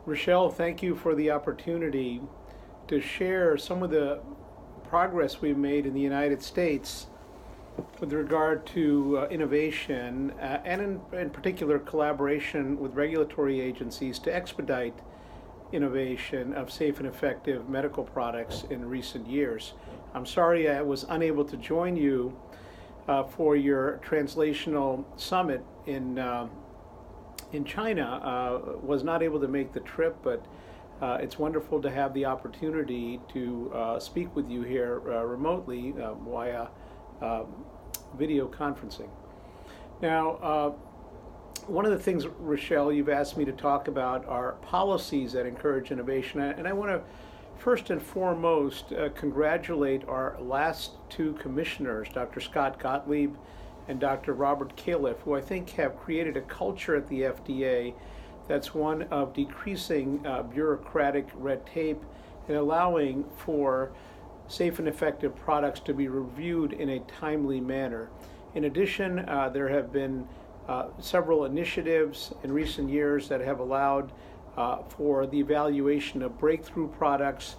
Rochelle, thank you for the opportunity to share some of the progress we've made in the United States with regard to innovation and in particular collaboration with regulatory agencies to expedite innovation of safe and effective medical products in recent years. I'm sorry I was unable to join you for your translational summit in China. Was not able to make the trip, but it's wonderful to have the opportunity to speak with you here remotely via video conferencing. Now, one of the things, Rochelle, you've asked me to talk about are policies that encourage innovation, and I want to first and foremost congratulate our last two commissioners, Dr. Scott Gottlieb and Dr. Robert Califf, who I think have created a culture at the FDA that's one of decreasing bureaucratic red tape and allowing for safe and effective products to be reviewed in a timely manner. In addition, there have been several initiatives in recent years that have allowed for the evaluation of breakthrough products,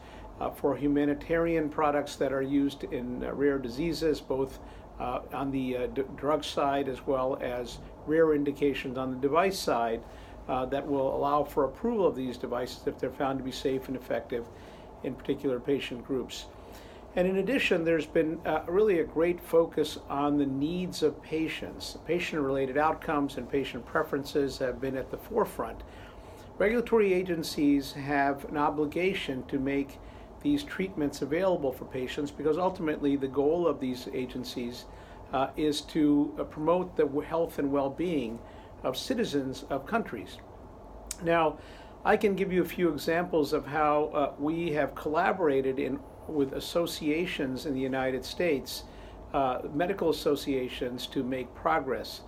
for humanitarian products that are used in rare diseases, both on the drug side as well as rare indications on the device side, that will allow for approval of these devices if they're found to be safe and effective in particular patient groups. And in addition, there's been really a great focus on the needs of patients. Patient-related outcomes and patient preferences have been at the forefront. Regulatory agencies have an obligation to make these treatments available for patients because ultimately the goal of these agencies is to promote the health and well-being of citizens of countries. Now, I can give you a few examples of how we have collaborated with associations in the United States, medical associations, to make progress.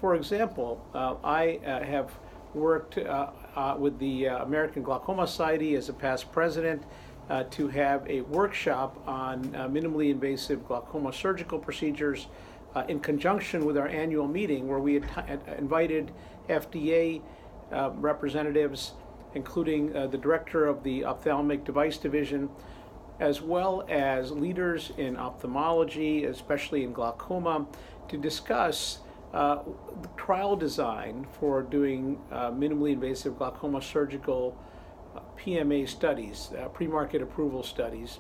For example, I have worked with the American Glaucoma Society as a past president to have a workshop on minimally invasive glaucoma surgical procedures in conjunction with our annual meeting, where we had invited FDA representatives, including the director of the Ophthalmic Device Division, as well as leaders in ophthalmology, especially in glaucoma, to discuss the trial design for doing minimally invasive glaucoma surgical PMA studies, pre-market approval studies.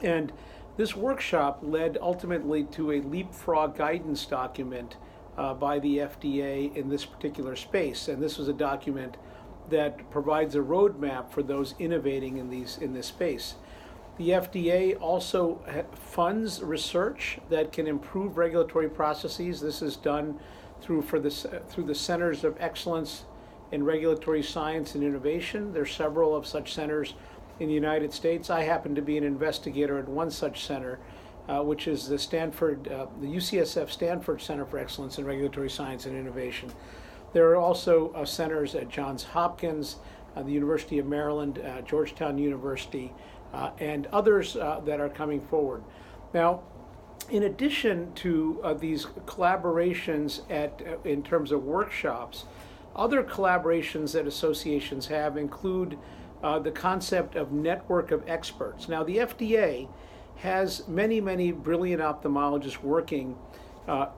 And this workshop led ultimately to a leapfrog guidance document by the FDA in this particular space. And this was a document that provides a roadmap for those innovating in this space. The FDA also funds research that can improve regulatory processes. This is done through the Centers of Excellence in Regulatory Science and Innovation. There are several of such centers in the United States. I happen to be an investigator at one such center, which is the UCSF Stanford Center for Excellence in Regulatory Science and Innovation. There are also centers at Johns Hopkins, the University of Maryland, Georgetown University, and others that are coming forward. Now, in addition to these collaborations in terms of workshops, other collaborations that associations have include the concept of network of experts. Now, the FDA has many, many brilliant ophthalmologists working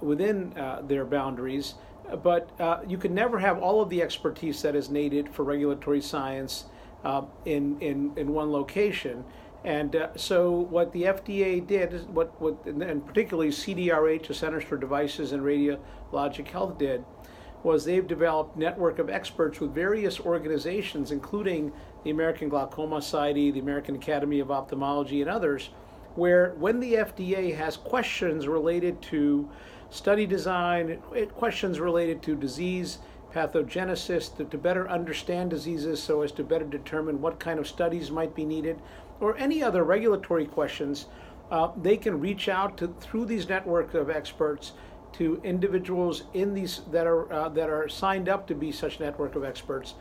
within their boundaries, but you can never have all of the expertise that is needed for regulatory science in one location. And so what the FDA did, and particularly CDRH, the Centers for Devices and Radiologic Health, did, was they've developed a network of experts with various organizations, including the American Glaucoma Society, the American Academy of Ophthalmology, and others, where when the FDA has questions related to study design, questions related to disease pathogenesis, to better understand diseases so as to better determine what kind of studies might be needed, or any other regulatory questions, they can reach out through these networks of experts to individuals in these that are signed up to be such network of experts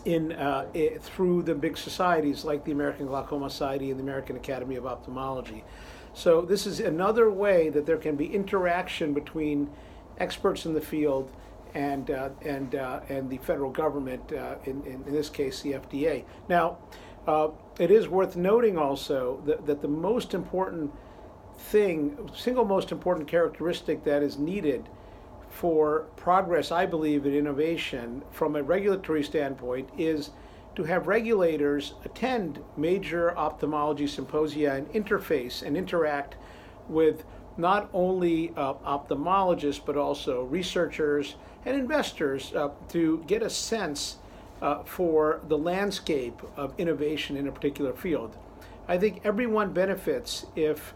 through the big societies like the American Glaucoma Society and the American Academy of Ophthalmology. So this is another way that there can be interaction between experts in the field and the federal government, in this case, the FDA. Now, it is worth noting also that the most important single most important characteristic that is needed for progress, I believe, in innovation from a regulatory standpoint is to have regulators attend major ophthalmology symposia and interface and interact with not only ophthalmologists but also researchers and investors to get a sense for the landscape of innovation in a particular field. I think everyone benefits if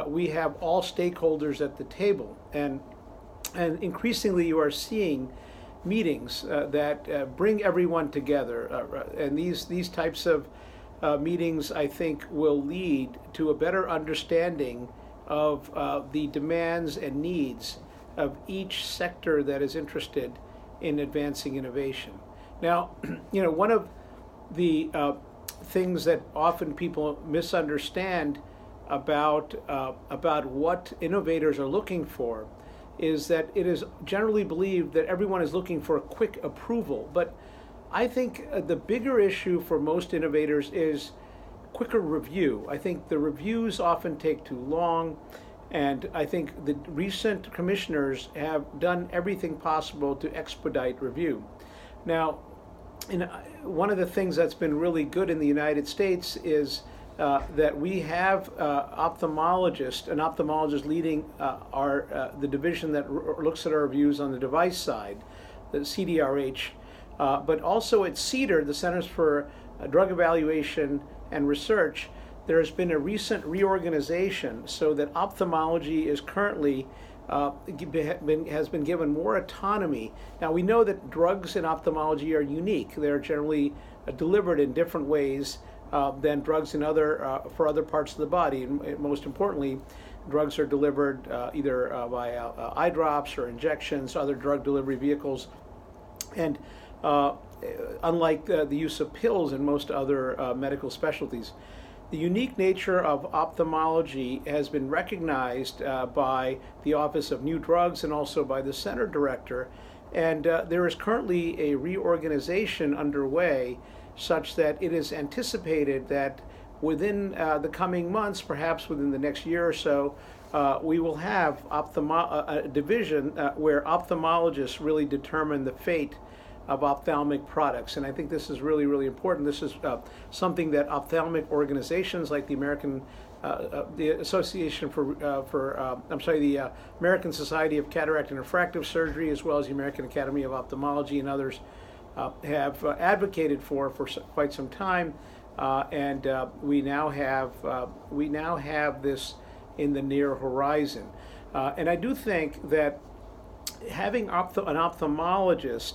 we have all stakeholders at the table, and increasingly you are seeing meetings that bring everyone together, and these types of meetings, I think, will lead to a better understanding of the demands and needs of each sector that is interested in advancing innovation. Now, one of the things that often people misunderstand about what innovators are looking for is that it is generally believed that everyone is looking for a quick approval. But I think the bigger issue for most innovators is quicker review. I think the reviews often take too long, and I think the recent commissioners have done everything possible to expedite review. Now, one of the things that's been really good in the United States is that we have an ophthalmologist leading the division that looks at our reviews on the device side, the CDRH, but also at CDER, the Centers for Drug Evaluation and Research. There has been a recent reorganization so that ophthalmology is currently has been given more autonomy. Now, we know that drugs in ophthalmology are unique. They're generally delivered in different ways than drugs in for other parts of the body. And most importantly, drugs are delivered either via eye drops or injections, other drug delivery vehicles. And unlike the use of pills in most other medical specialties, the unique nature of ophthalmology has been recognized by the Office of New Drugs and also by the Center Director. And there is currently a reorganization underway such that it is anticipated that within the coming months, perhaps within the next year or so, we will have a division where ophthalmologists really determine the fate of ophthalmic products. And I think this is really, really important. This is something that ophthalmic organizations like the American Society of Cataract and Refractive Surgery, as well as the American Academy of Ophthalmology and others, have advocated for quite some time, and we now have this in the near horizon. And I do think that having an ophthalmologist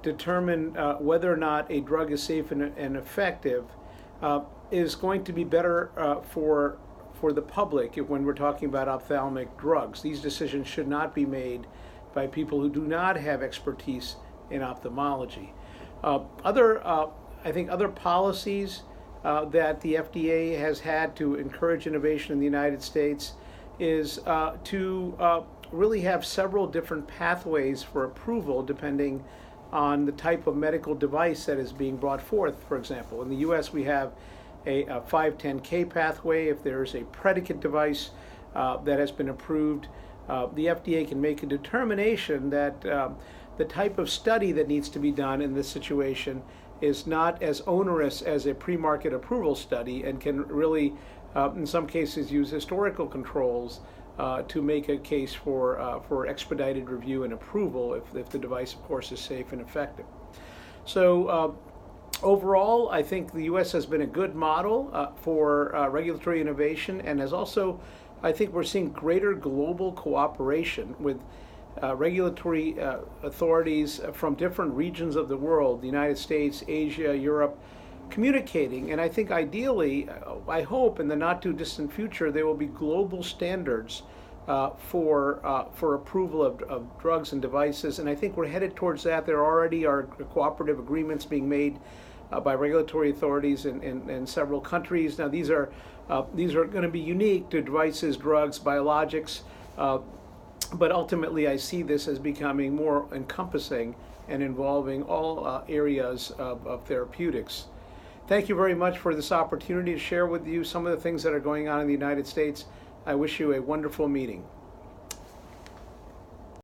determine whether or not a drug is safe and effective is going to be better for the public when we're talking about ophthalmic drugs. These decisions should not be made by people who do not have expertise in ophthalmology. I think other policies that the FDA has had to encourage innovation in the United States is to really have several different pathways for approval depending on the type of medical device that is being brought forth. For example, in the U.S. we have a 510K pathway. If there is a predicate device that has been approved, the FDA can make a determination that the type of study that needs to be done in this situation is not as onerous as a pre-market approval study, and can really, in some cases, use historical controls to make a case for expedited review and approval if the device, of course, is safe and effective. So overall, I think the U.S. has been a good model for regulatory innovation, and has also, I think we're seeing greater global cooperation with regulatory authorities from different regions of the world, the United States, Asia, Europe, communicating. And I think ideally, I hope in the not too distant future, there will be global standards for approval of drugs and devices. And I think we're headed towards that. There already are cooperative agreements being made by regulatory authorities in several countries. Now these are going to be unique to devices, drugs, biologics. but ultimately I see this as becoming more encompassing and involving all areas of therapeutics. Thank you very much for this opportunity to share with you some of the things that are going on in the United States. I wish you a wonderful meeting.